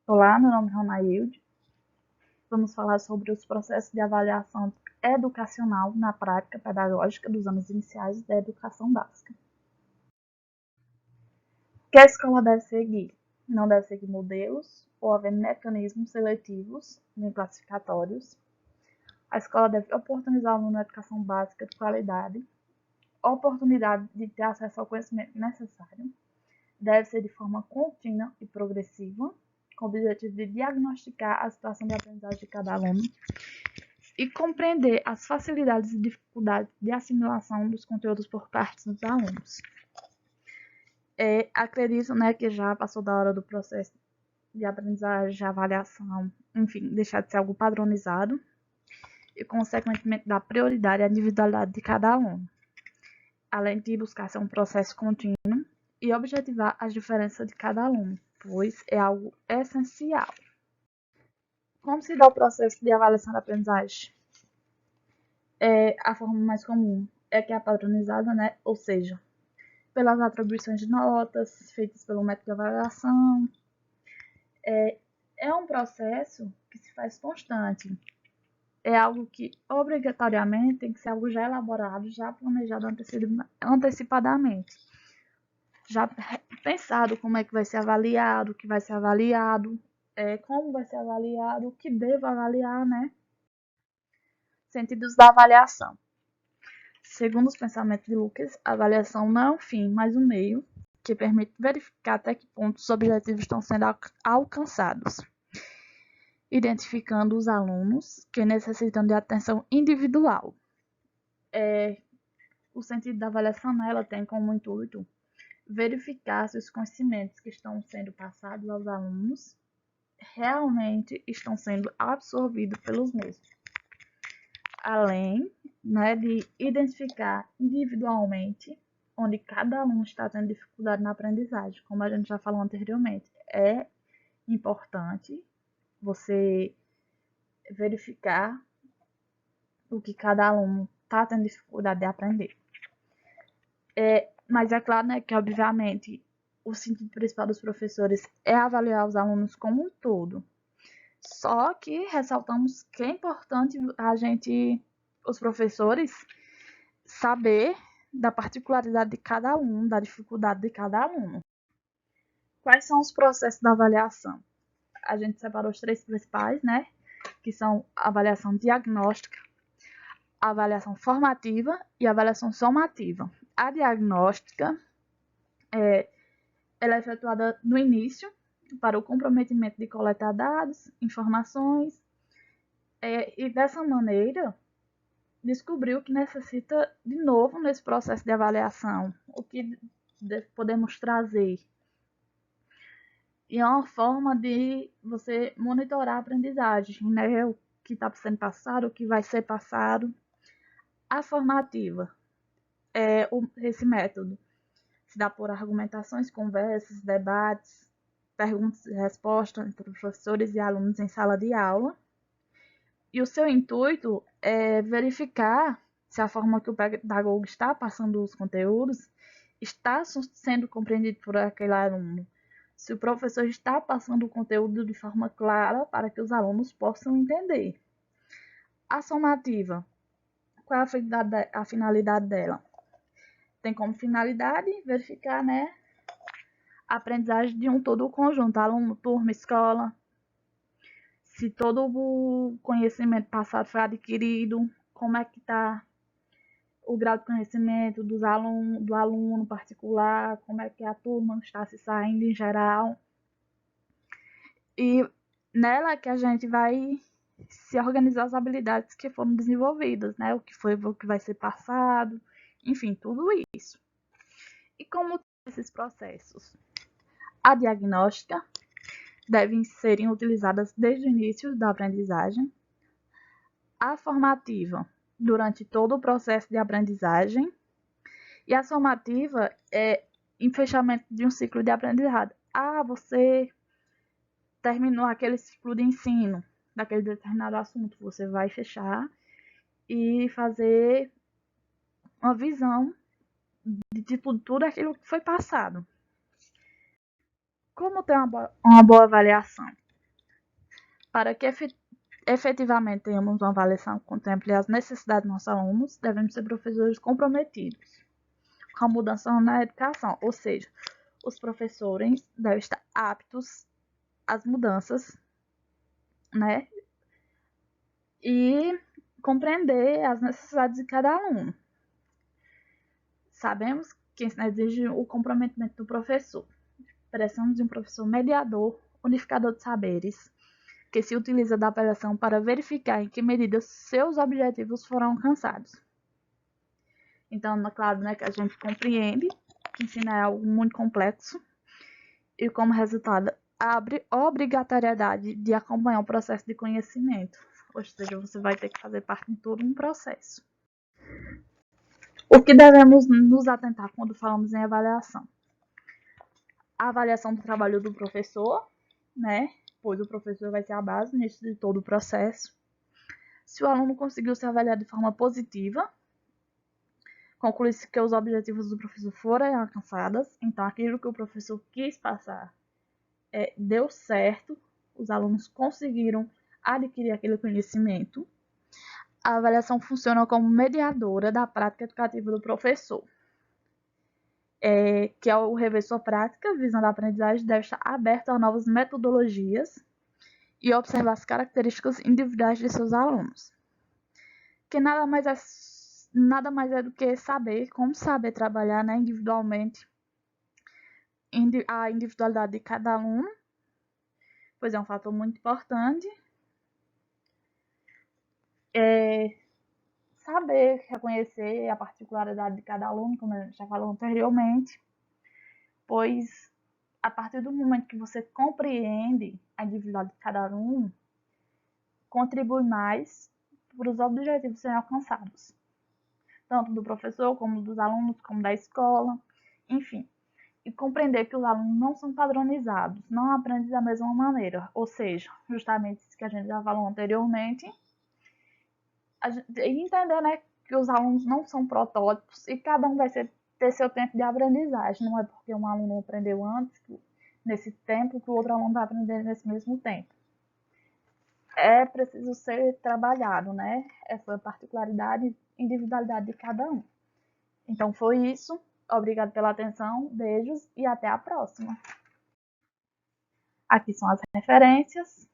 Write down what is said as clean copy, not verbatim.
Olá, meu nome é Ronailde. Vamos falar sobre os processos de avaliação educacional na prática pedagógica dos anos iniciais da educação básica. O que a escola deve seguir? Não deve seguir modelos ou haver mecanismos seletivos nem classificatórios. A escola deve oportunizar ao aluno na educação básica de qualidade, oportunidade de ter acesso ao conhecimento necessário, deve ser de forma contínua e progressiva, com o objetivo de diagnosticar a situação de aprendizagem de cada aluno e compreender as facilidades e dificuldades de assimilação dos conteúdos por parte dos alunos. Acredito, que já passou da hora do processo de aprendizagem, de avaliação, enfim, deixar de ser algo padronizado e, consequentemente, dar prioridade à individualidade de cada aluno, além de buscar ser um processo contínuo e objetivar as diferenças de cada aluno, pois é algo essencial. Como se dá o processo de avaliação da aprendizagem? A forma mais comum é que é padronizada, ou seja, pelas atribuições de notas feitas pelo método de avaliação. É um processo que se faz constante. É algo que obrigatoriamente tem que ser algo já elaborado, já planejado antecipadamente. Já pensado como é que vai ser avaliado, o que vai ser avaliado, como vai ser avaliado, o que devo avaliar, Sentidos da avaliação. Segundo os pensamentos de Lucas, a avaliação não é um fim, mas um meio que permite verificar até que ponto os objetivos estão sendo alcançados, identificando os alunos que necessitam de atenção individual. O sentido da avaliação, ela tem como intuito verificar se os conhecimentos que estão sendo passados aos alunos realmente estão sendo absorvidos pelos mesmos. Além de identificar individualmente onde cada aluno está tendo dificuldade na aprendizagem. Como a gente já falou anteriormente, é importante você verificar o que cada aluno está tendo dificuldade de aprender. Mas é claro, que obviamente o sentido principal dos professores é avaliar os alunos como um todo. Só que ressaltamos que é importante os professores, saber da particularidade de cada aluno, da dificuldade de cada aluno. Quais são os processos da avaliação? A gente separou os 3 principais, que são a avaliação diagnóstica, a avaliação formativa e a avaliação somativa. A diagnóstica ela é efetuada no início, para o comprometimento de coletar dados, informações, e dessa maneira descobriu que necessita de novo nesse processo de avaliação, o que podemos trazer. E é uma forma de você monitorar a aprendizagem, o que está sendo passado, o que vai ser passado. A formativa esse método se dá por argumentações, conversas, debates, perguntas e respostas entre professores e alunos em sala de aula. E o seu intuito é verificar se a forma que o pedagogo está passando os conteúdos está sendo compreendido por aquele aluno. Se o professor está passando o conteúdo de forma clara para que os alunos possam entender. A somativa, qual é a finalidade dela? Tem como finalidade verificar, a aprendizagem de um todo o conjunto, aluno, turma, escola, se todo o conhecimento passado foi adquirido, como é que está o grau de conhecimento do aluno particular, como é que a turma está se saindo em geral. E nela que a gente vai se organizar as habilidades que foram desenvolvidas, o que vai ser passado, enfim, tudo isso. E como esses processos? A diagnóstica devem ser utilizadas desde o início da aprendizagem. A formativa, durante todo o processo de aprendizagem. E a somativa é em fechamento de um ciclo de aprendizagem. Você terminou aquele ciclo de ensino daquele determinado assunto. Você vai fechar e fazer uma visão de tudo aquilo que foi passado. Como ter uma boa avaliação? Para que efetivamente tenhamos uma avaliação que contemple as necessidades dos nossos alunos, devemos ser professores comprometidos com a mudança na educação, ou seja, os professores devem estar aptos às mudanças, né? E compreender as necessidades de cada aluno. Sabemos que ensino exige o comprometimento do professor. Precisamos de um professor mediador, unificador de saberes, que se utiliza da avaliação para verificar em que medida seus objetivos foram alcançados. Então, é claro, né, que a gente compreende que ensino é algo muito complexo e, como resultado, abre obrigatoriedade de acompanhar o processo de conhecimento. Ou seja, você vai ter que fazer parte de todo um processo. O que devemos nos atentar quando falamos em avaliação? A avaliação do trabalho do professor, né? Pois o professor vai ser a base nisso de todo o processo. Se o aluno conseguiu ser avaliado de forma positiva, conclui-se que os objetivos do professor foram alcançados, então aquilo que o professor quis passar deu certo, os alunos conseguiram adquirir aquele conhecimento. A avaliação funciona como mediadora da prática educativa do professor, que ao rever sua prática, visando a aprendizagem, deve estar aberto a novas metodologias e observar as características individuais de seus alunos. Que nada mais é do que saber como saber trabalhar, né, individualmente a individualidade de cada aluno, pois é um fator muito importante. Saber reconhecer a particularidade de cada aluno, como a gente já falou anteriormente, pois a partir do momento que você compreende a individualidade de cada aluno, contribui mais para os objetivos serem alcançados, tanto do professor, como dos alunos, como da escola, enfim. E compreender que os alunos não são padronizados, não aprendem da mesma maneira, ou seja, justamente isso que a gente já falou anteriormente, e entender, né, que os alunos não são protótipos e cada um vai ter seu tempo de aprendizagem, não é porque um aluno aprendeu antes, nesse tempo, que o outro aluno vai aprender nesse mesmo tempo. É preciso ser trabalhado, né, essa particularidade e individualidade de cada um. Então foi isso. Obrigado pela atenção, beijos e até a próxima. Aqui são as referências.